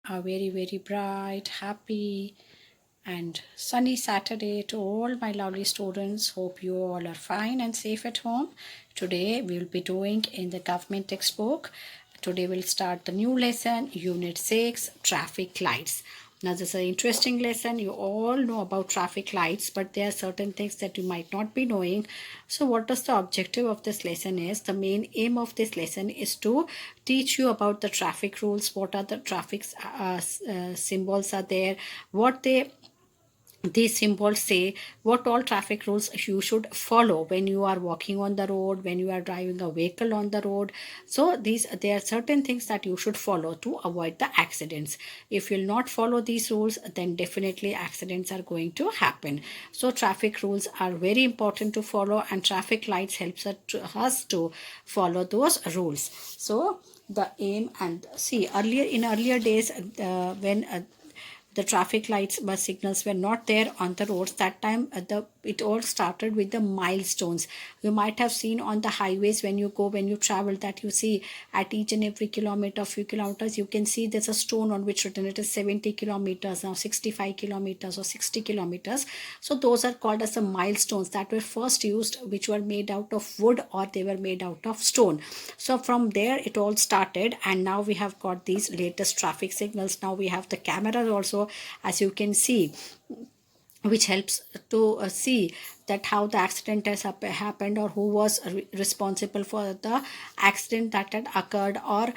a very bright, happy and sunny Saturday to all my lovely students. Hope you all are fine and safe at home. Today we will be doing in the government textbook. Today we'll start the new lesson, Unit 6, Traffic Lights. Now this is an interesting lesson. You all know about traffic lights, but there are certain things that you might not be knowing. So what is the objective of this lesson is? The main aim of this lesson is to teach you about the traffic rules, what are the traffic symbols are there, what these symbols say, what all traffic rules you should follow when you are walking on the road, when you are driving a vehicle on the road. So there are certain things that you should follow to avoid the accidents. If you'll not follow these rules, then definitely accidents are going to happen. So traffic rules are very important to follow, and traffic lights helps us to follow those rules. So the aim, and see, earlier days, when the traffic lights bus signals were not there on the roads, that time it all started with the milestones. You might have seen on the highways when you travel, that you see at each and every kilometer, few kilometers, you can see there's a stone on which written it is 70 kilometers, now 65 kilometers or 60 kilometers. So those are called as the milestones that were first used, which were made out of wood or they were made out of stone. So from there it all started, and now we have got these latest traffic signals. Now we have the cameras also, as you can see, which helps to see that how the accident has happened, or who was responsible for the accident that had occurred, or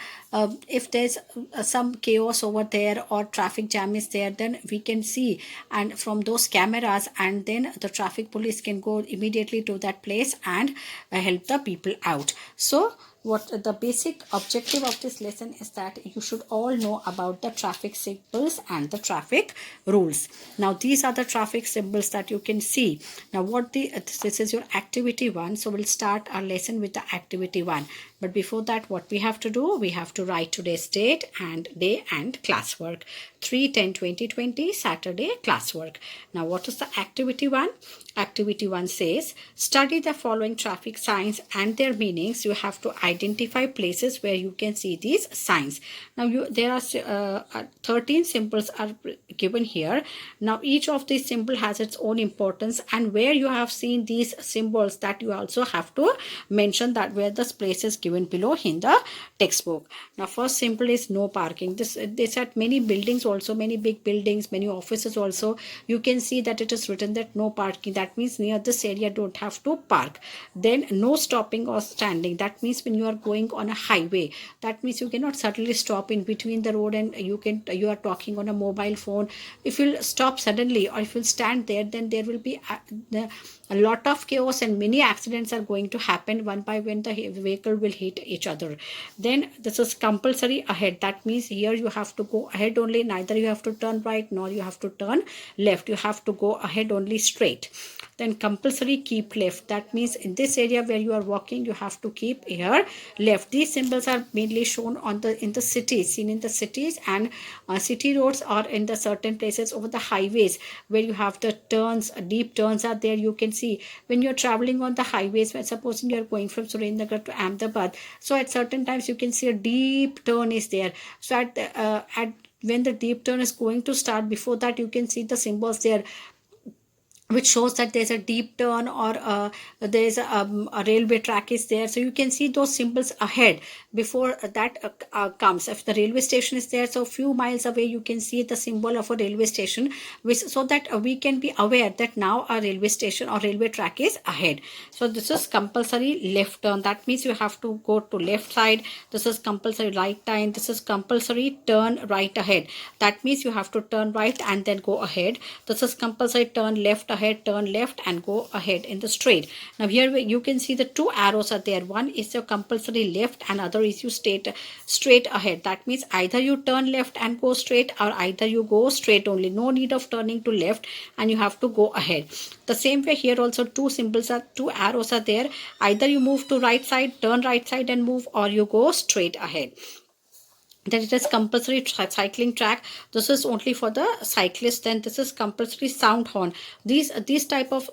if there's some chaos over there or traffic jam is there, then we can see, and from those cameras, and then the traffic police can go immediately to that place and help the people out. So what the basic objective of this lesson is that you should all know about the traffic symbols and the traffic rules. Now these are the traffic symbols that you can see. Now this is your activity 1. So we'll start our lesson with the activity 1. But before that, what we have to do, we have to write today's date and day and classwork. 3/10/2020, Saturday classwork. Now what is the activity 1? Activity 1 says, study the following traffic signs and their meanings. You have to identify places where you can see these signs. Now there are 13 symbols are given here. Now each of these symbols has its own importance, and where you have seen these symbols, that you also have to mention that where this place is given below in the textbook. Now first symbol is no parking. This at many buildings also, many big buildings, many offices also, you can see that it is written that no parking. That means near this area don't have to park. Then no stopping or standing. That means when you are going on a highway, that means you cannot suddenly stop in between the road and you are talking on a mobile phone. If you'll stop suddenly, or if you'll stand there, then there will be a lot of chaos and many accidents are going to happen one by one. The vehicle will hit each other. Then this is compulsory ahead. That means here you have to go ahead only. Neither you have to turn right nor you have to turn left. You have to go ahead only straight. Then compulsory keep left. That means in this area where you are walking, you have to keep here left. These symbols are mainly shown in the cities, seen in the cities and city roads, or in the certain places over the highways where you have the turns, deep turns are there. You can see when you're traveling on the highways, when supposing you're going from Surendranagar to Ahmedabad, so at certain times you can see a deep turn is there. So at when the deep turn is going to start, before that you can see the symbols there, which shows that there's a deep turn, or there's a railway track is there. So you can see those symbols ahead before that comes. If the railway station is there, so a few miles away you can see the symbol of a railway station, so that we can be aware that now a railway station or railway track is ahead. So this is compulsory left turn. That means you have to go to left side. This is compulsory right turn. This is compulsory turn right ahead. That means you have to turn right and then go ahead. This is compulsory turn left ahead, turn left and go ahead in the straight. Now here you can see the two arrows are there. One is your compulsory left and other is you straight ahead. That means either you turn left and go straight, or either you go straight only. No need of turning to left, and you have to go ahead. The same way here also two arrows are there. Either you move to right side, turn right side and move, or you go straight ahead. that it is compulsory cycling track. This is only for the cyclist. Then this is compulsory sound horn. These type of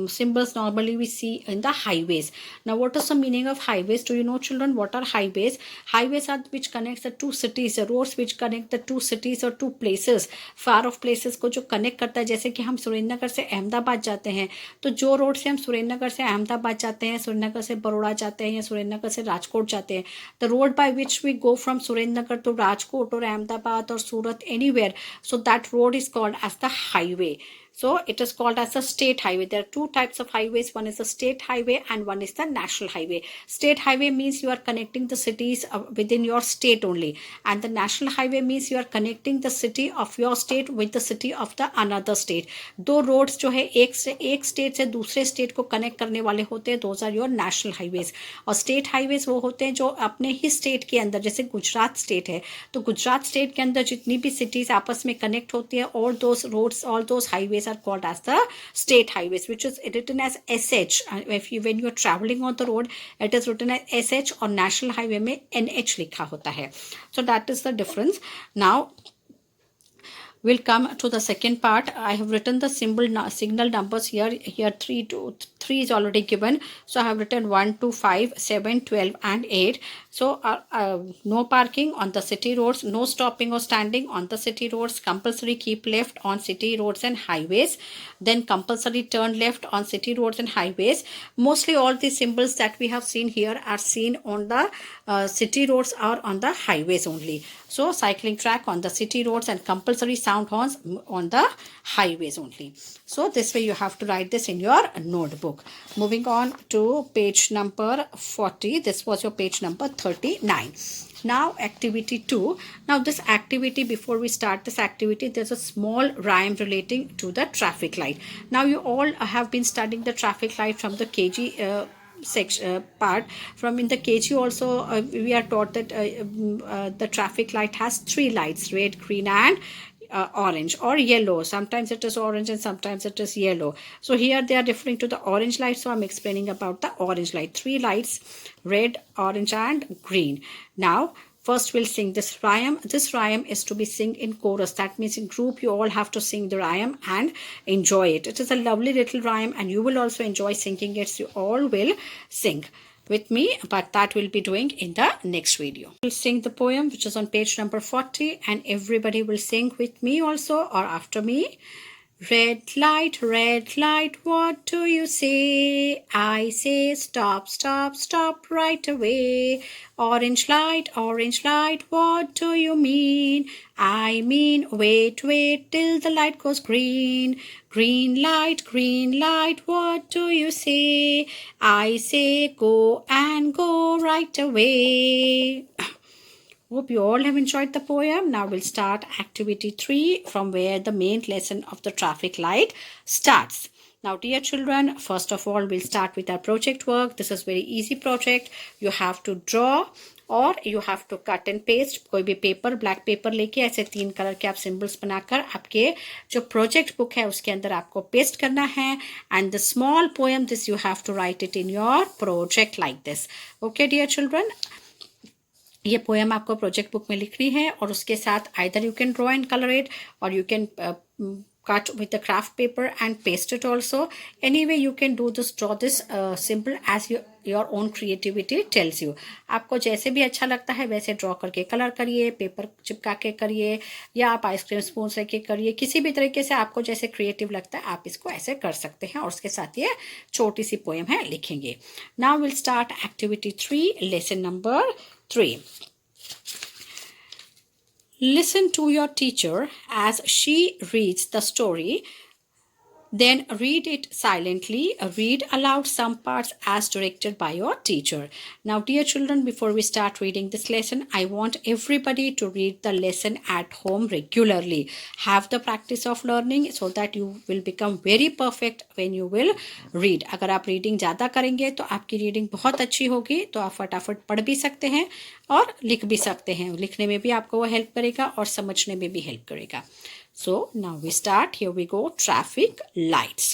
symbols normally we see in the highways. Now what is the meaning of highways? Do you know, children, what are highways? Highways are which connects the two cities, the roads which connect the two cities or two places, far off places को जो connect करता है. जैसे कि हम सुरेंद्रनगर से अहमदाबाद जाते हैं, तो जो रोड से हम सुरेंद्रनगर से अहमदाबाद जाते हैं, सुरेंद्रनगर से बड़ौदा जाते हैं या सुरेंद्रनगर से राजकोट जाते हैं, the road by which we go from Surendnagar to Rajkot or Ahmedabad or Surat, anywhere, so that road is called as the highway. So it is called as a state highway. There are two types of highways. One is the state highway and one is the national highway. State highway means you are connecting the cities within your state only, and the national highway means you are connecting the city of your state with the city of the another state. दो roads जो है एक state से दूसरे state को connect करने वाले होते हैं, those are your national highways. और state highways वो होते हैं जो अपने ही state के अंदर, जैसे गुजरात state है, तो गुजरात state के अंदर जितनी भी cities आपस में connect होती है, all those roads, all those highways are called as the state highways, which is written as SH. When you are traveling on the road, it is written as SH, और national highway में NH लिखा होता है. So that is the difference. Now we'll come to the second part. I have written the signal numbers here. Here 3 is already given, so I have written 1, 2, 5, 7, 12 and 8. So no parking on the city roads, no stopping or standing on the city roads, compulsory keep left on city roads and highways, then compulsory turn left on city roads and highways. Mostly all the symbols that we have seen here are seen on the city roads or on the highways only. So cycling track on the city roads and compulsory sound horns on the highways only. So this way you have to write this in your notebook. Moving on to page number 40. This was your page number 39. Now activity 2. Now this activity, before we start this activity, there's a small rhyme relating to the traffic light. Now you all have been studying the traffic light from the KG section part. From in the KG also we are taught that the traffic light has 3 lights: red, green and orange or yellow. Sometimes it is orange and sometimes it is yellow. So here they are referring to the orange light, so I'm explaining about the orange light. 3 lights: red, orange and green. Now first we'll sing this rhyme. This rhyme is to be sung in chorus. That means in group you all have to sing the rhyme and enjoy it. It is a lovely little rhyme and you will also enjoy singing it. So you all will sing with me, but that we'll be doing in the next video. We'll sing the poem which is on page number 40 and everybody will sing with me also or after me. Red light, what do you say? I say stop, stop, stop right away. Orange light, what do you mean? I mean wait, wait till the light goes green. Green light, what do you say? I say go and go right away. Hope you all have enjoyed the poem. Now we'll start activity 3 from where the main lesson of the traffic light starts. Now dear children, first of all we'll start with our project work. This is very easy project. You have to draw और you have to cut and paste. कोई भी paper, black pepper लेके ऐसे 3 colour के आप symbols बनाकर आपके जो प्रोजेक्ट बुक है उसके अंदर आपको पेस्ट करना है. And the small poem this you have to write it in your project like this. Okay dear children, ये पोएम आपको प्रोजेक्ट बुक में लिखनी है और उसके साथ either you can draw and colour it और you can cut with the craft paper and paste it also. Anyway you can do this, draw this symbol as your own creativity tells you. आपको जैसे भी अच्छा लगता है वैसे draw करके colour करिए, पेपर चिपका के करिए या आप आइसक्रीम स्पून से के करिए. किसी भी तरीके से आपको जैसे क्रिएटिव लगता है आप इसको ऐसे कर सकते हैं और उसके साथ ये छोटी सी पोएम है लिखेंगे. Now we'll start activity 3, lesson number 3. Listen to your teacher as she reads the story. Then read it silently. Read aloud some parts as directed by your teacher. Now dear children, before we start reading this lesson, I want everybody to read the lesson at home regularly. Have the practice of learning so that you will become very perfect when you will read. अगर आप reading ज़्यादा करेंगे तो आपकी reading बहुत अच्छी होगी, तो आप फटाफट पढ़ भी सकते हैं और लिख भी सकते हैं. लिखने में भी आपको वो हेल्प करेगा और समझने में भी हेल्प करेगा. So now we start. Here we go. Traffic lights.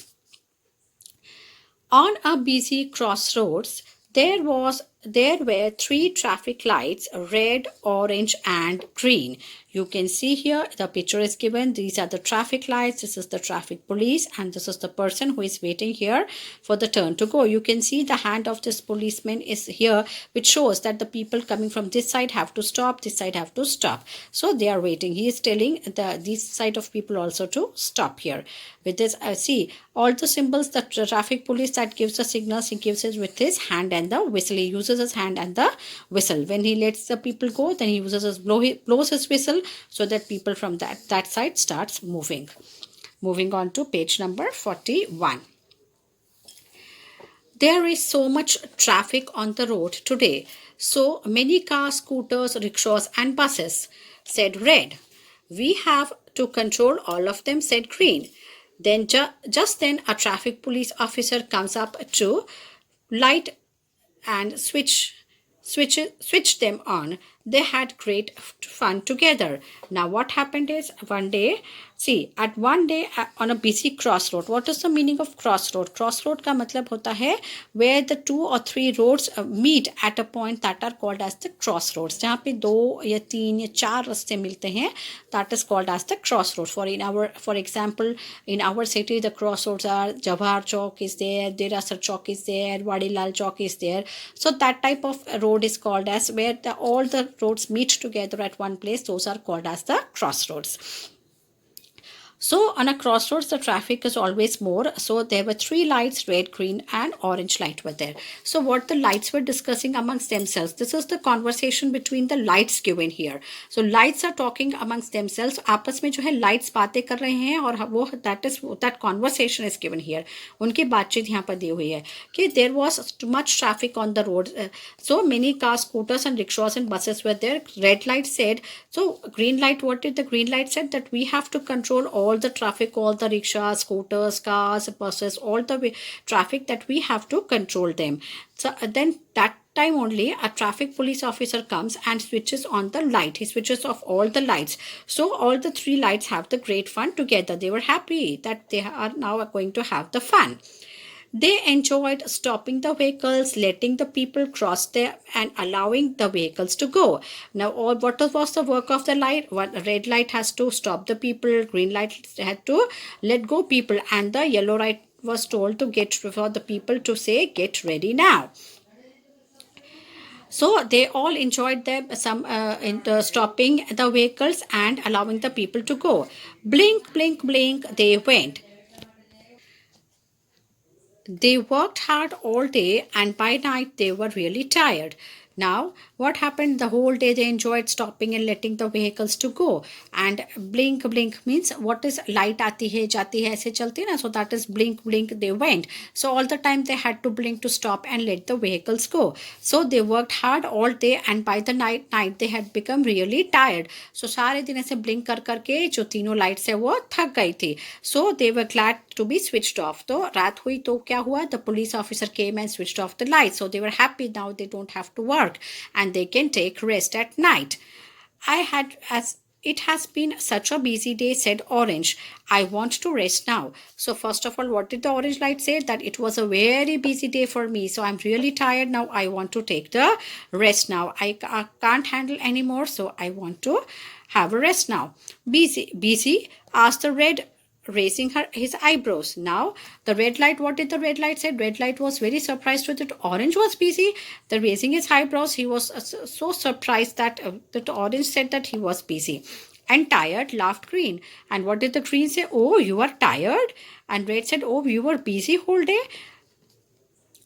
On a busy crossroads, there was there were 3 traffic lights, red, orange and green. You can see here the picture is given. These are the traffic lights. This is the traffic police and this is the person who is waiting here for the turn to go. You can see the hand of this policeman is here, which shows that the people coming from this side have to stop, this side have to stop. So they are waiting. He is telling this side of people also to stop here. With this, see all the symbols, the traffic police that gives the signals, he gives it with his hand and the whistle. He uses his hand and the whistle. When he lets the people go, then he uses his blows his whistle so that people from that side starts moving. Moving on to page number 41. There is so much traffic on the road today. So many cars, scooters, rickshaws and buses, said Red. We have to control all of them, said Green. Then just then a traffic police officer comes up to light and switch them on. They had great fun together. Now what happened is one day on a busy crossroad. What is the meaning of crossroad? Crossroad का मतलब होता है where the 2 or 3 roads meet at a point that are called as the crossroads. जहाँ पे 2 या 3 या 4 रास्ते मिलते हैं, that is called as the crossroads. For example, in our city the crossroads are Jawahar Chowk is there, Derasar Chowk is there, Wadilal Chowk is there. So that type of road is called as where all the roads meet together at one place. Those are called as the crossroads. So on a crossroads, the traffic is always more. So there were 3 lights, red, green and orange light were there. So what the lights were discussing amongst themselves. This is the conversation between the lights given here. So lights are talking amongst themselves. आपस में जो है lights बातें कर रहे हैं और वो that conversation is given here. उनकी बातचीत यहाँ पर दी हुई है कि there was too much traffic on the road. So many cars, scooters and rickshaws and buses were there. Red light said, so green light, what did the green light said? That we have to control all the traffic, all the rickshaws, scooters, cars, buses, all the traffic, that we have to control them. So then that time only a traffic police officer comes and switches on the light. He switches off all the lights. So all the 3 lights have the great fun together. They were happy that they are now going to have the fun. They enjoyed stopping the vehicles, letting the people cross there and allowing the vehicles to go. Now, what was the work of the light? Red light has to stop the people, green light had to let go people, and the yellow light was told to for the people to say, get ready now. So they all enjoyed stopping the vehicles and allowing the people to go. Blink, blink, blink, they went. They worked hard all day and by night they were really tired. Now, what happened? The whole day they enjoyed stopping and letting the vehicles to go. And blink, blink means what is light aati hai, jati hai, aise chalti na. So that is blink, blink, they went. So all the time they had to blink to stop and let the vehicles go. So they worked hard all day and by the night they had become really tired. So सारे दिन ऐसे blink कर करके जो तीनों lights है वो थक गई थी. So they were glad to be switched off. तो रात हुई तो क्या हुआ? The police officer came and switched off the lights. So they were happy now they don't have to work and they can take rest at night. It has been such a busy day, said Orange. I want to rest now. So first of all, what did the orange light say? That it was a very busy day for me. So I'm really tired now. I want to take the rest now. I can't handle anymore. So I want to have a rest now. Busy, asked the red, raising his eyebrows. Now the red light, what did the red light say? Red light was very surprised with it. Orange was busy. The raising his eyebrows, he was so surprised that that orange said that he was busy. And tired, laughed green. And what did the green say? Oh, you are tired? And red said, oh, you were busy whole day?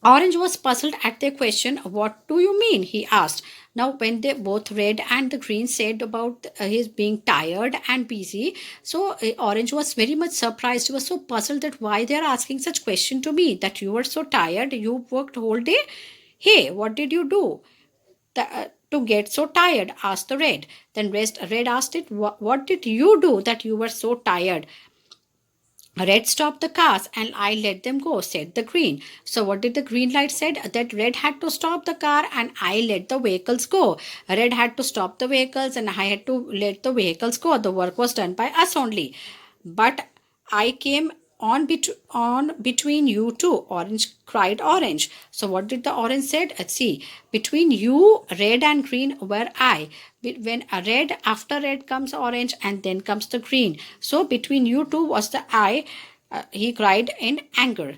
Orange was puzzled at their question. What do you mean? He asked. Now, when they both red and the green said about his being tired and busy, so Orange was very much surprised. He was so puzzled that why they are asking such question to me, that you were so tired, you worked whole day. Hey, what did you do to get so tired? Asked the red. Then red asked it, what did you do that you were so tired? Red stopped the cars and I let them go, said the green. So what did the green light said? That red had to stop the car and I let the vehicles go. Red had to stop the vehicles and I had to let the vehicles go. The work was done by us only. But I came on between you two. Orange cried Orange. So what did the Orange said? Let's see. Between you, red and green, were I. When a red, after red comes orange and then comes the green. So between you two was the I. He cried in anger.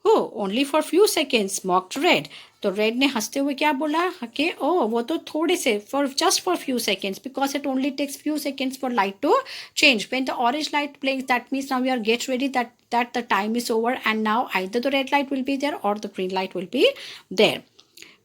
Oh, only for few seconds, mocked Red. तो red ने हंसते हुए क्या बोला कि ओ वो तो थोड़े से for just for few seconds because it only takes few seconds for light to change. When the orange light blinks, that means now you are get ready that the time is over, and now either the red light will be there or the green light will be there.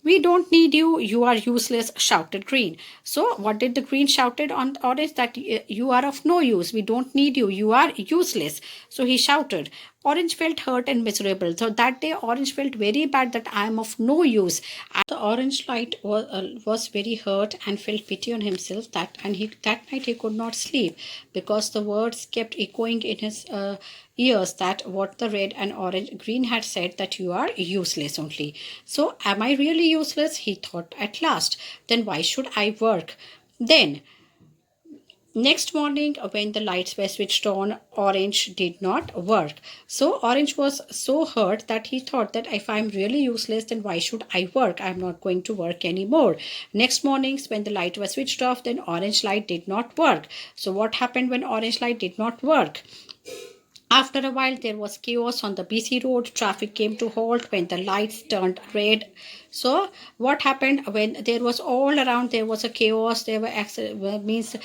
We don't need you, you are useless, shouted Green. So what did the Green shouted on Orange? That you are of no use, we don't need you, you are useless. So he shouted. Orange felt hurt and miserable. So that day Orange felt very bad that I am of no use. The Orange light was very hurt and felt pity on himself that night he could not sleep because the words kept echoing in his ears that what the red and orange green had said, that you are useless only. So am I really useless? He thought at last. Then why should I work? Then next morning, when the lights were switched on, Orange did not work. So Orange was so hurt that he thought that if I'm really useless, then why should I work? I'm not going to work anymore. Next mornings, when the light was switched off, then Orange light did not work. So what happened when Orange light did not work? After a while, there was chaos on the busy road. Traffic came to halt when the lights turned red. So what happened when there was all around, there was a chaos, there were means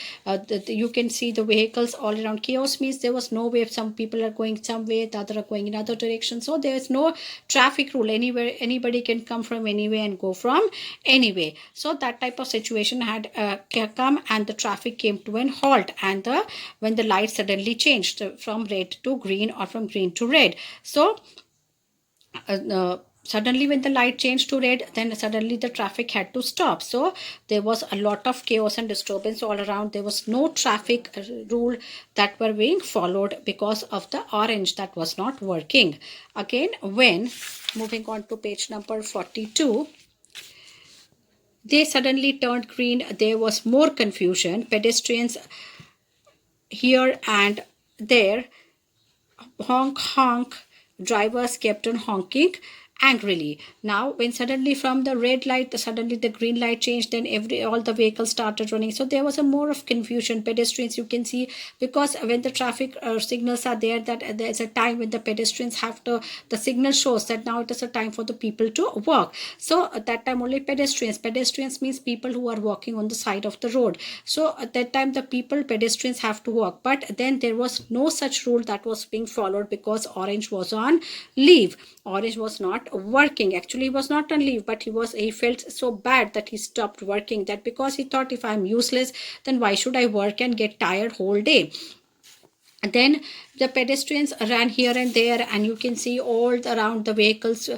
you can see the vehicles all around. Chaos means there was no way, some people are going some way, the other are going in other direction. So there is no traffic rule anywhere, anybody can come from anywhere and go from anywhere. So that type of situation had come, and the traffic came to an halt, and when the light suddenly changed from red to green or from green to red. So suddenly when the light changed to red, then suddenly the traffic had to stop. So there was a lot of chaos and disturbance all around. There was no traffic rule that were being followed because of the orange that was not working. Again, when moving on to page number 42, they suddenly turned green. There was more confusion. Pedestrians here and there, honk honk, drivers kept on honking angrily. Now when suddenly from the red light suddenly the green light changed, then all the vehicles started running. So there was a more of confusion. Pedestrians, you can see, because when the traffic signals are there, that there's a time when the pedestrians have to, the signal shows that now it is a time for the people to walk. So at that time only pedestrians means people who are walking on the side of the road. So at that time the pedestrians have to walk, but then there was no such rule that was being followed because orange was on leave. Orange was not working. Actually, he was not on leave, but he felt so bad that he stopped working, that because he thought, if I'm useless, then why should I work and get tired whole day? And then the pedestrians ran here and there, and you can see all around the vehicles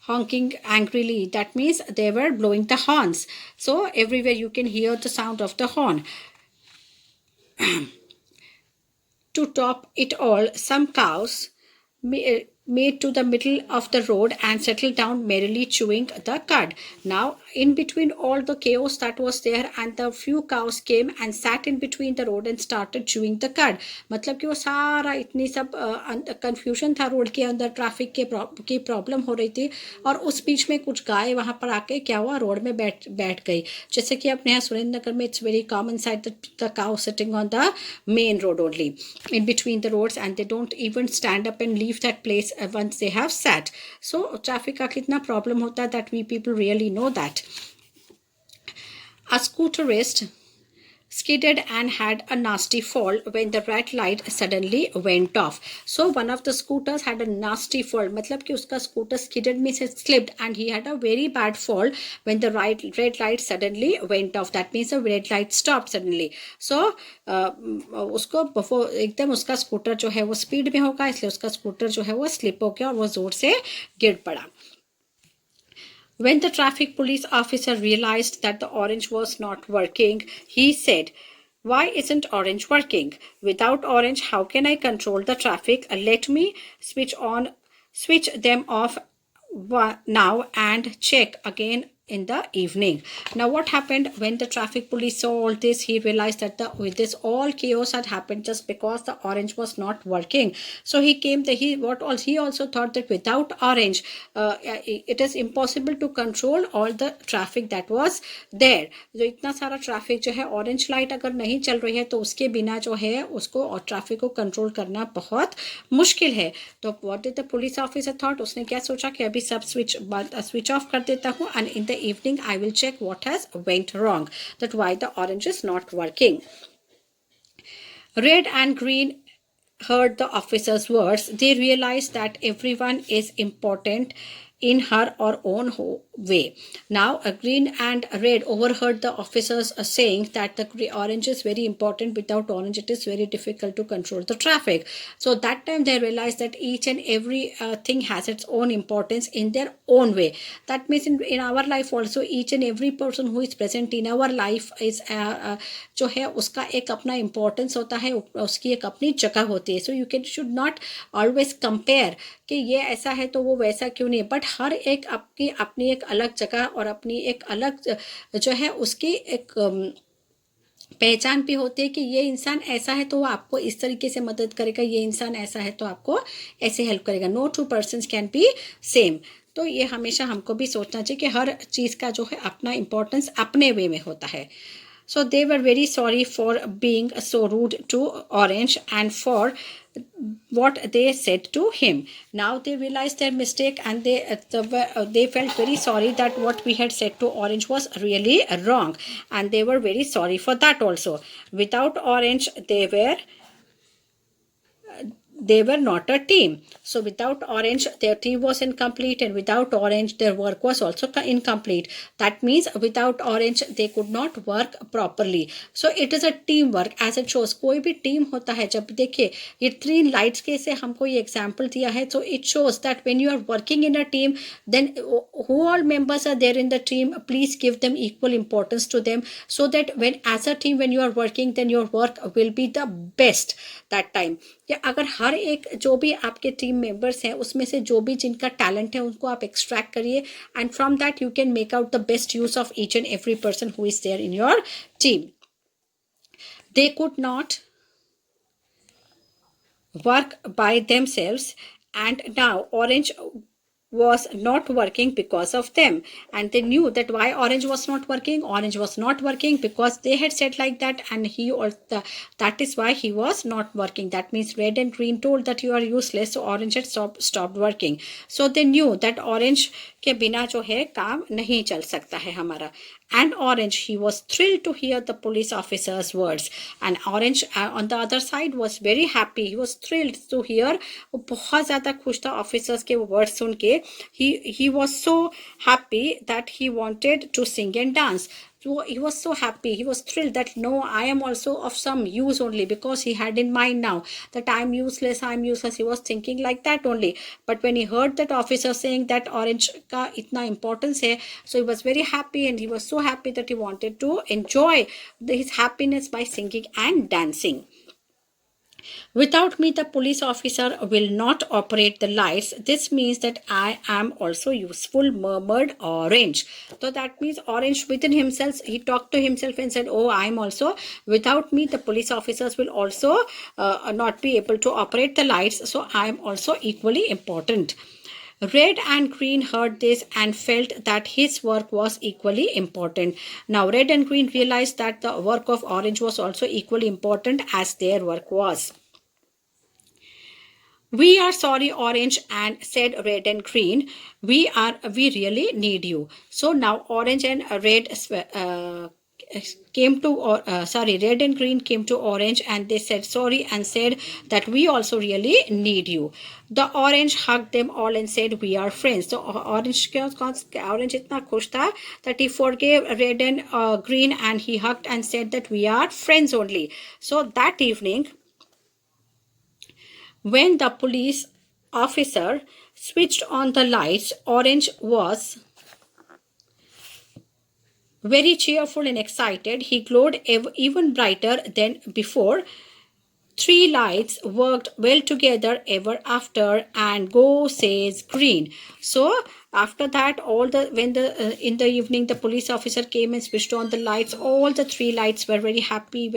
honking angrily. That means they were blowing the horns. So everywhere you can hear the sound of the horn. To top it all, some cows made to the middle of the road and settled down merrily chewing the cud. Now in between all the chaos that was there, and the few cows came and sat in between the road and started chewing the cud. मतलब कि वो सारा इतनी सब confusion था road के अंदर, traffic की प्रॉब्लम हो रही थी, और उस बीच में कुछ गाय वहाँ पर आके क्या हुआ, रोड में बैठ गई. जैसे कि अपने यहाँ सुरेंद्र नगर में it's very common sight that the cow sitting on the main road only in between the roads, and they don't even stand up and leave that place once they have sat. So traffic का कितना problem होता है, that we people really know that. A scooterist skidded and had a nasty fall when the red light suddenly went off. So one of the scooters had a nasty fall. मतलब कि उसका scooter skidded means it slipped, and he had a very bad fall when the red light suddenly went off. That means the red light stopped suddenly. So उसको एकदम उसका scooter जो है वो speed में होगा, इसलिए उसका scooter जो है वो slip हो गया और वो जोर से गिर पड़ा. When the traffic police officer realized that the orange was not working, he said, "Why isn't orange working? Without orange, how can I control the traffic? Let me switch them off now and check again in the evening. Now what happened when the traffic police saw all this? He realized that with this all chaos had happened just because the orange was not working. So he came the he also thought that without orange it is impossible to control all the traffic that was there. जो इतना सारा traffic जो है orange light अगर नहीं चल रही है तो उसके बिना जो है उसको और ट्रैफिक को कंट्रोल करना बहुत मुश्किल है. तो what did the police officer thought? उसने क्या सोचा कि अभी सब स्विच ऑफ कर देता हूँ and in the evening I will check what has went wrong, that why the orange is not working. Red and green heard the officer's words. They realized that everyone is important in her or own way. Now green and red overheard the officers saying that the orange is very important. Without orange it is very difficult to control the traffic. So that time they realized that each and every thing has its own importance in their own way. That means in our life also each and every person who is present in our life is जो है उसका एक अपना importance होता है, उसकी एक अपनी जगह होती है. So you should not always compare कि ये ऐसा है तो वो वैसा क्यों नहीं. बट हर एक आपकी अपनी एक अलग जगह और अपनी एक अलग जो है उसकी एक पहचान भी होती है कि ये इंसान ऐसा है तो वो आपको इस तरीके से मदद करेगा, ये इंसान ऐसा है तो आपको ऐसे हेल्प करेगा. No two persons can be same. तो ये हमेशा हमको भी सोचना चाहिए कि हर चीज़ का जो है अपना इम्पोर्टेंस अपने वे में होता है. So they were very sorry for being so rude to Orange and for what they said to him. Now they realized their mistake and they felt very sorry that what we had said to Orange was really wrong, and they were very sorry for that also. Without Orange they were not a team. So without orange their team was incomplete, and without orange their work was also incomplete. That means without orange they could not work properly. So it is a teamwork as it shows. कोई भी team होता है, जब देखिए ये 3 lights के से हमको ये एग्जाम्पल दिया है. So it shows that when you are working in a team, then who all members are there in the team, please give them equal importance to them, so that when as a team when you are working, then your work will be the best that time. या अगर हर एक जो भी आपके team members हैं उसमें से जो भी जिनका टैलेंट है उनको आप एक्सट्रैक्ट करिए, and from that you can make out the best use of each and every person who is there in your team. They could not work by themselves, and now Orange was not working because of them, and they knew that why Orange was not working. Orange was not working because they had said like that, and that is why he was not working. That means red and green told that you are useless, so Orange had stopped working. So they knew that Orange के बिना जो है काम नहीं चल सकता है हमारा. And Orange, he was thrilled to hear the police officer's words, and Orange on the other side was very happy. He was thrilled to hear. वो बहुत ज़्यादा खुश था officers के words सुन के. He was so happy that he wanted to sing and dance. So he was so happy, he was thrilled that no, I am also of some use only, because he had in mind now that I am useless. He was thinking like that only. But when he heard that officer saying that Orange का इतना importance है, so he was very happy, and he was so happy that he wanted to enjoy his happiness by singing and dancing. Without me, the police officer will not operate the lights. This means that I am also useful, murmured Orange. So that means Orange within himself, he talked to himself and said, oh, I am also, without me, the police officers will also not be able to operate the lights. So I am also equally important. Red and green heard this and felt that his work was equally important. Now red and green realized that the work of Orange was also equally important as their work was. We are sorry, Orange, and said red and green. We really need you. So now Orange and red red and green came to Orange, and they said sorry and said that we also really need you. The Orange hugged them all and said we are friends. So Orange इतना खुश था that he forgave red and green, and he hugged and said that we are friends only. So that evening, when the police officer switched on the lights, Orange was very cheerful and excited. He glowed even brighter than before. 3 lights worked well together ever after, and go says green. So After that, in the evening, the police officer came and switched on the lights. All the three lights were very happy,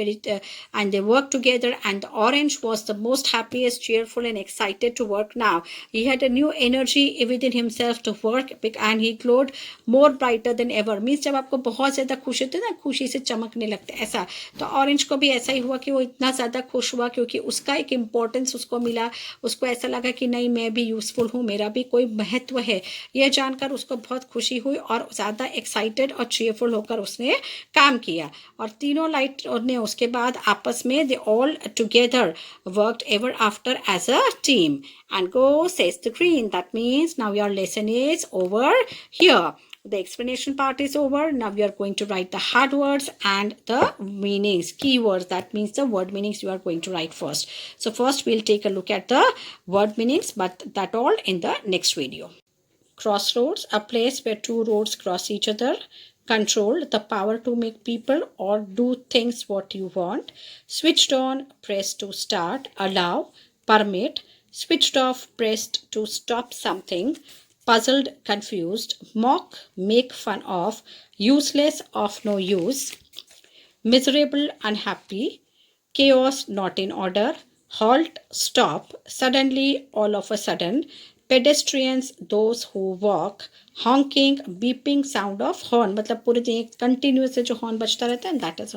and they worked together. And the orange was the most happiest, cheerful, and excited to work now. He had a new energy within himself to work, and he glowed more brighter than ever. Means जब आपको बहुत ज़्यादा खुश होते हैं ना, खुशी से चमकने लगते ऐसा, तो ऑरेंज को भी ऐसा ही हुआ कि वो इतना ज़्यादा खुश हुआ क्योंकि उसका एक इम्पोर्टेंस उसको मिला. उसको ऐसा लगा कि नहीं, मैं भी यूज़फुल हूँ, मेरा भी कोई महत्व है. यह जानकर उसको बहुत खुशी हुई और ज़्यादा एक्साइटेड और चीयरफुल होकर उसने काम किया. और तीनों लाइट ने उसके बाद आपस में they all together worked ever after as a team. And go, says the green. That means now your lesson is over here. The explanation part is over. Now we are going to write the hard words and the meanings, keywords. That means the word meanings you are going to write first. So first we'll take a look at the word meanings, but that all in the next video. Crossroads, a place where two roads cross each other. Control, the power to make people or do things what you want. Switched on, press to start. Allow, permit. Switched off, pressed to stop something. Puzzled, confused. Mock, make fun of. Useless, of no use. Miserable, unhappy. Chaos, not in order. Halt, stop. Suddenly, all of a sudden. Pedestrians, those who walk. Honking, beeping sound of horn. मतलब पूरे दिन continuous जो horn बजता रहता है, that is.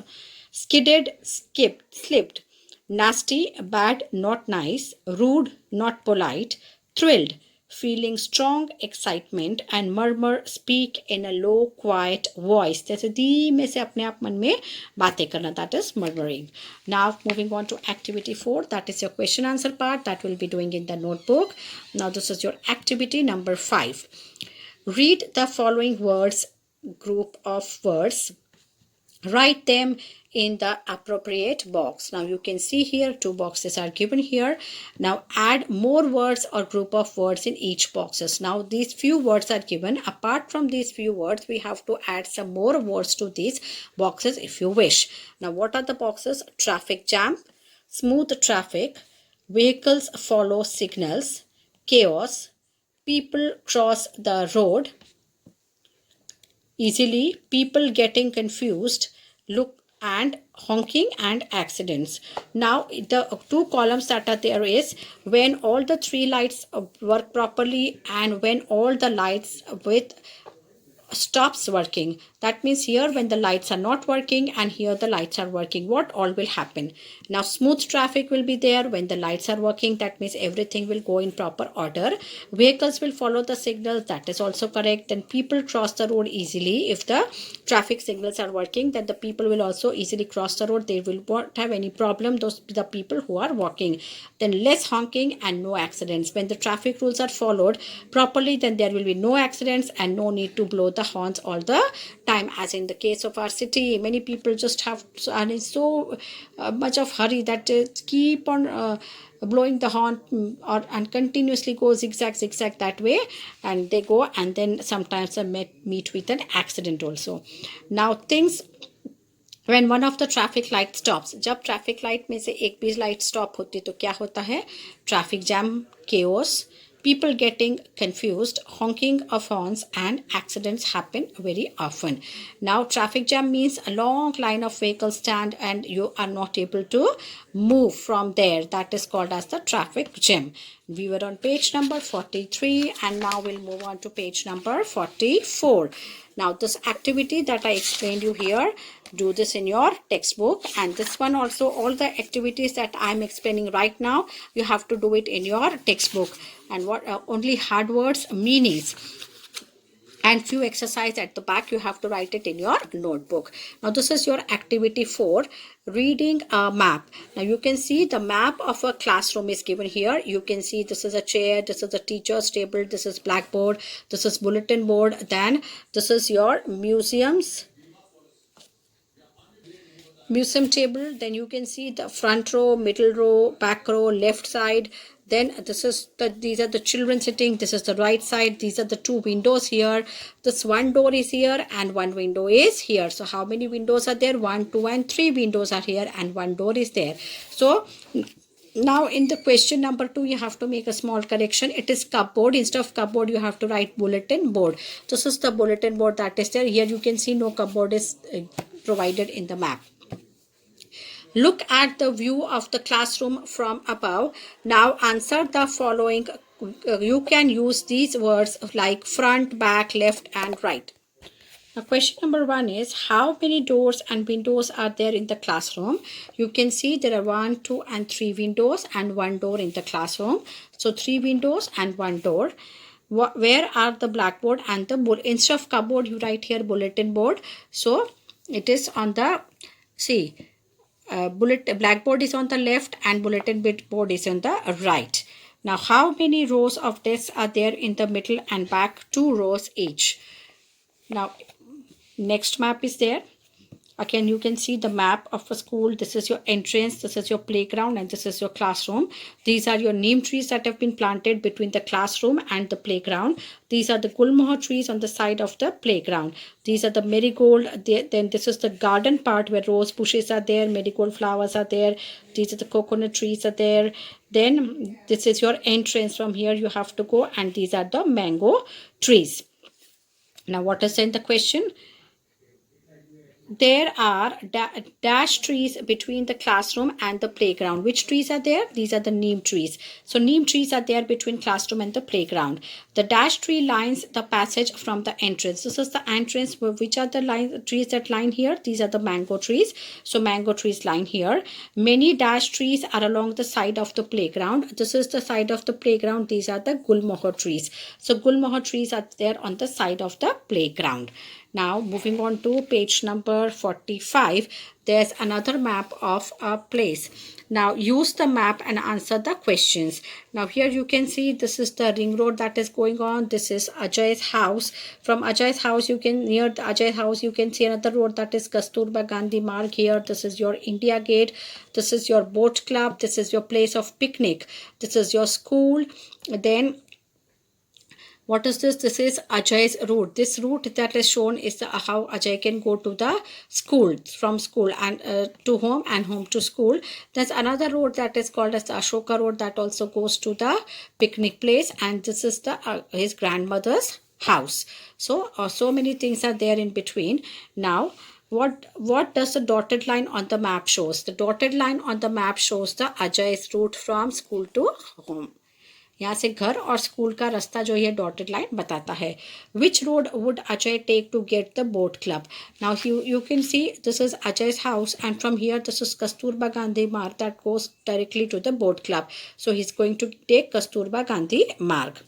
Skidded, skipped, slipped. Nasty, bad, not nice. Rude, not polite. Thrilled, feeling strong excitement. And murmur, speak in a low quiet voice. जैसे धीमे से अपने आप मन में बातें करना, that is murmuring. Now moving on to activity 4, that is your question answer part, that will be doing in the notebook. Now this is your activity number 5. Read the following words, group of words. Write them in the appropriate box. Now you can see here 2 boxes are given here. Now add more words or group of words in each boxes. Now these few words are given. Apart from these few words, we have to add some more words to these boxes if you wish. Now what are the boxes? Traffic jam, smooth traffic, vehicles follow signals, chaos, people cross the road easily, people getting confused, look, and honking, and accidents. Now the 2 columns that are there is when all the 3 lights work properly and when all the lights with stops working. That means here when the lights are not working and here the lights are working, what all will happen? Now smooth traffic will be there when the lights are working. That means everything will go in proper order. Vehicles will follow the signals. That is also correct. Then people cross the road easily. If the traffic signals are working, then the people will also easily cross the road. They will not have any problem, the people who are walking. Then less honking and no accidents. When the traffic rules are followed properly, then there will be no accidents and no need to blow the horns all the time. As in the case of our city, many people just have and in so much of hurry that keep on blowing the horn and continuously go zigzag that way, and they go and then sometimes they meet with an accident also. Now things when one of the traffic light stops, जब traffic light में से एक भी light stop होती तो क्या होता है? Traffic jam, chaos, people getting confused, honking of horns, and accidents happen very often. Now traffic jam means a long line of vehicles stand and you are not able to move from there. That is called as the traffic jam. We were on page number 43 and now we'll move on to page number 44. Now this activity that I explained you here, do this in your textbook, and this one also, all the activities that I'm explaining right now, you have to do it in your textbook. And what only hard words, meanings, and few exercise at the back, you have to write it in your notebook. Now this is your activity 4, reading a map. Now you can see the map of a classroom is given here. You can see this is a chair, this is a teacher's table, this is blackboard, this is bulletin board, then this is your museum table. Then you can see the front row, middle row, back row, left side. Then these are the children sitting. This is the right side. These are the 2 windows here. This one door is here and one window is here. So how many windows are there? 1, 2 and 3 windows are here and one door is there. So Now in the question number 2, you have to make a small correction. It is cupboard. Instead of cupboard, you have to write bulletin board. This is the bulletin board that is there. Here you can see no cupboard is provided in the map. Look at the view of the classroom from above. Now answer the following. You can use these words like front, back, left and right. Now question number 1 is, how many doors and windows are there in the classroom? You can see there are 1, 2 and 3 windows and 1 door in the classroom. So 3 windows and 1 door. Where are the blackboard and the board? Instead of cupboard, you write here bulletin board. So it is on the, see, blackboard is on the left and bulletin board is on the right. Now how many rows of desks are there in the middle and back? 2 rows each. Now next map is there. Again, you can see the map of a school. This is your entrance, this is your playground and this is your classroom. These are your neem trees that have been planted between the classroom and the playground. These are the gulmohar trees on the side of the playground. These are the marigold. Then this is the garden part where rose bushes are there, marigold flowers are there. These are the coconut trees are there. Then this is your entrance. From here you have to go, and these are the mango trees. Now what is in the question? There are dash trees between the classroom and the playground. Which trees are there? These are the neem trees. So neem trees are there between classroom and the playground. The dash tree lines the passage from the entrance. This is the entrance. Which are the trees that line here? These are the mango trees. So mango trees line here. Many dash trees are along the side of the playground. This is the side of the playground. These are the gulmohar trees. So gulmohar trees are there on the side of the playground. Now moving on to page number 45, there's another map of a place. Now use the map and answer the questions. Now here you can see this is the ring road that is going on. This is Ajay's house. From Ajay's house, near the Ajay house, you can see another road that is Kasturba Gandhi Marg here. This is your India Gate. This is your boat club. This is your place of picnic. This is your school. Then what is this? This is Ajay's route. This route that is shown is how Ajay can go to the school, from school and to home and home to school. There's another road that is called as the Ashoka road that also goes to the picnic place, and this is the his grandmother's house. So so many things are there in between. Now what does the dotted line on the map shows? The dotted line on the map shows the Ajay's route from school to home. यहाँ से घर और school का रास्ता जो ये dotted line बताता है. Which road would Ajay take to get the boat club? Now you can see this is Ajay's house, and from here this is Kasturba Gandhi Marg that goes directly to the boat club. So he's going to take Kasturba Gandhi Marg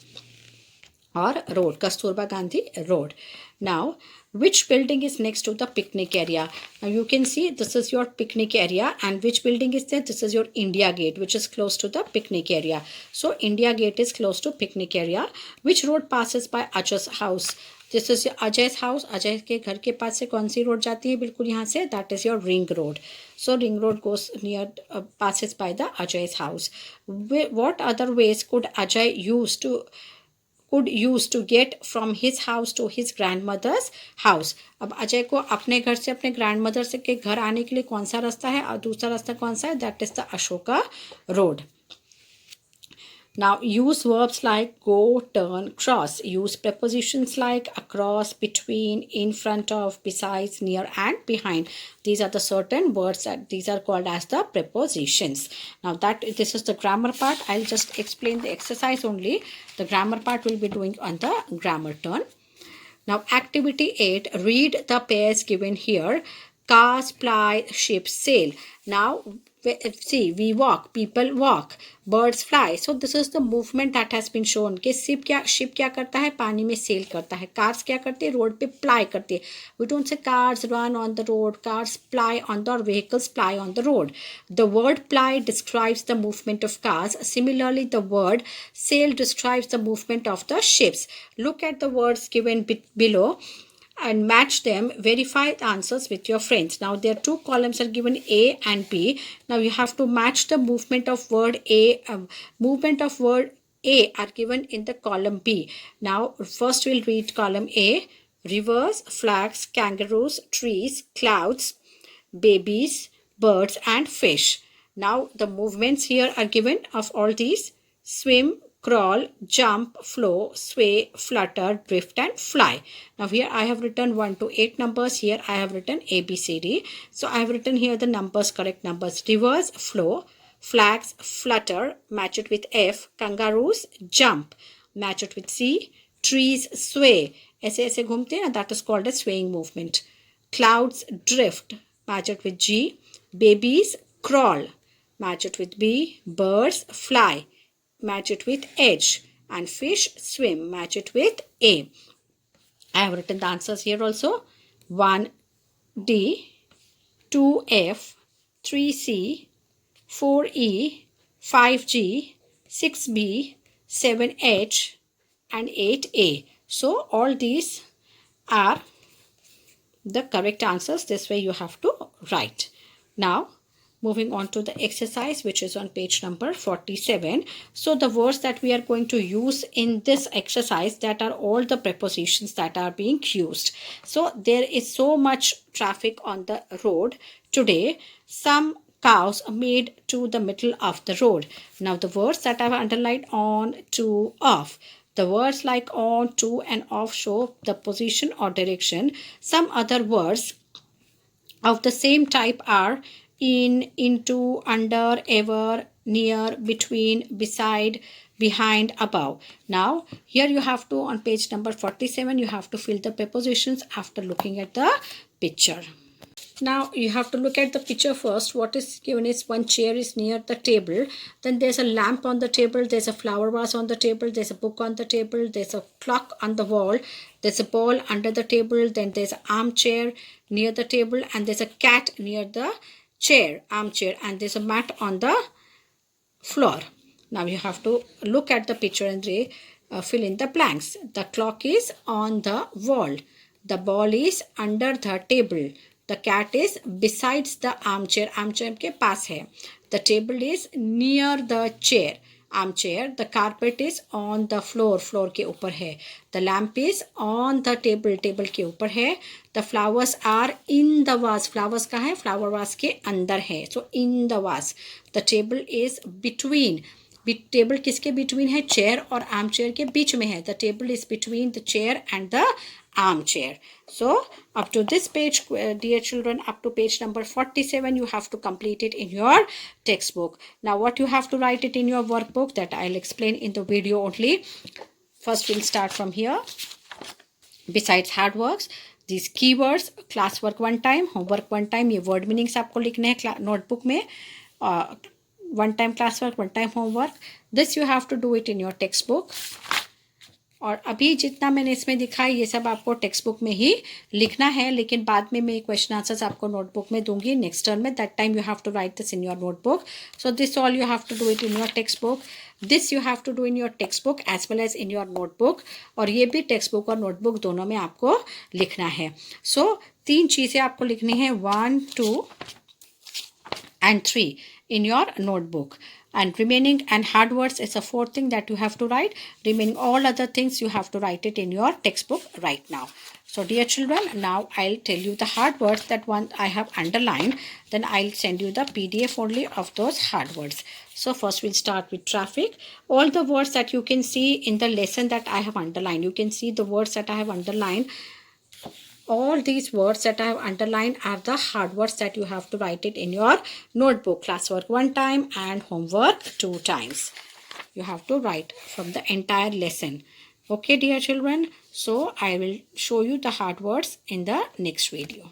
or road, Kasturba Gandhi road. Now which building is next to the picnic area? Now you can see this is your picnic area, and which building is there? This is your India Gate, which is close to the picnic area. So India Gate is close to picnic area. Which road passes by Ajay's house? This is Ajay's house. Ajay के घर के पास से कौन सी road जाती है बिल्कुल यहाँ से? That is your ring road. So ring road goes near, passes by the Ajay's house. What other ways could Ajay use to get from his house to his grandmother's house? अब अजय को अपने घर से अपने ग्रैंडमदर से के घर आने के लिए कौन सा रास्ता है और दूसरा रास्ता कौन सा है? That is the Ashoka road. Now use verbs like go, turn, cross. Use prepositions like across, between, in front of, besides, near and behind. These are the certain words that these are called as the prepositions. Now this is the grammar part. I'll just explain the exercise only. The grammar part will be doing on the grammar turn. Now activity 8, read the pairs given here. Cars ply, ships sail. Now see, we walk, people walk, birds fly. So this is the movement that has been shown. कि ship क्या करता है? पानी में sail करता है. Cars क्या करती है? रोड पे ply करती है. We don't say cars run on the road. Cars ply on the, or vehicles ply on the road. The word ply describes the movement of cars. Similarly, the word sail describes the movement of the ships. Look at the words given below and match them. Verify the answers with your friends. Now there are two columns are given, A and B. Now you have to match the movement of word A. Movement of word A are given in the column B. Now first we'll read column A. Rivers, flags, kangaroos, trees, clouds, babies, birds and fish. Now the movements here are given of all these: swim, crawl, jump, flow, sway, flutter, drift and fly. Now here I have written 1 to 8 numbers. Here I have written A, B, C, D. So I have written here the numbers, correct numbers. Rivers, flow. Flags, flutter, match it with F. Kangaroos, jump, match it with C. Trees, sway, ऐसे ऐसे घूमते हैं, that is called a swaying movement. Clouds, drift, match it with G. Babies, crawl, match it with B. Birds, fly, match it with H. And fish, swim, match it with A. I have written the answers here also. 1D, 2F, 3C, 4E, 5G, 6B, 7H and 8A. So all these are the correct answers. This way you have to write. Now moving on to the exercise, which is on page number 47. So the words that we are going to use in this exercise, that are all the prepositions that are being used. So there is so much traffic on the road today. Some cows made to the middle of the road. Now the words that I have underlined: on, to, off. The words like on, to and off show the position or direction. Some other words of the same type are in, into, under, ever, near, between, beside, behind, above. Now here you have to, on page number 47, you have to fill the prepositions after looking at the picture. Now you have to look at the picture first. What is given is one chair is near the table. Then there's a lamp on the table. There's a flower vase on the table. There's a book on the table. There's a clock on the wall. There's a ball under the table. Then there's an armchair near the table. And there's a cat near the chair, armchair. And there's a mat on the floor. Now you have to look at the picture and fill in the blanks. The clock is on the wall. The ball is under the table. The cat is besides the armchair. Armchair के पास है. The table is near the chair. Armchair. The carpet is on the floor. Floor के ऊपर है. The lamp is on the table. Table के ऊपर है. The flowers are in the vase. Flowers कहाँ है? Flower vase के अंदर है. So in the vase. The table is between. Table किसके between है? चेयर और आर्म चेयर के बीच में है. The table is between the chair and the armchair. So up to this page, dear children, up to page number 47, you have to complete it in your textbook. Now what you have to write it in your workbook, that I'll explain in the video only. First we'll start from here. Besides hard works, these keywords, classwork one time, homework one time, ये word meanings आपको लिखने हैं notebook में. One time classwork, one time homework. This you have to do it in your textbook. और अभी जितना मैंने इसमें दिखाई ये सब आपको टेक्स्ट बुक में ही लिखना है, लेकिन बाद में मैं क्वेश्चन आंसर्स आपको नोटबुक में दूंगी नेक्स्ट टर्म में. That time you have to write this in your notebook. So this all you have to do it in your textbook. This you have to do in your textbook as well as in your notebook. और ये भी text book और notebook दोनों में आपको लिखना है. सो 3 चीज़ें आपको लिखनी है, 1, 2 and 3 in your notebook. And remaining and hard words is a 4th thing that you have to write. Remaining all other things you have to write it in your textbook right now. So dear children, now I'll tell you the hard words that one I have underlined. Then I'll send you the PDF only of those hard words. So first we'll start with traffic. All the words that you can see in the lesson that I have underlined. You can see the words that I have underlined. All these words that I have underlined are the hard words that you have to write it in your notebook. Classwork 1 time and homework 2 times. You have to write from the entire lesson. Okay, dear children. So I will show you the hard words in the next video.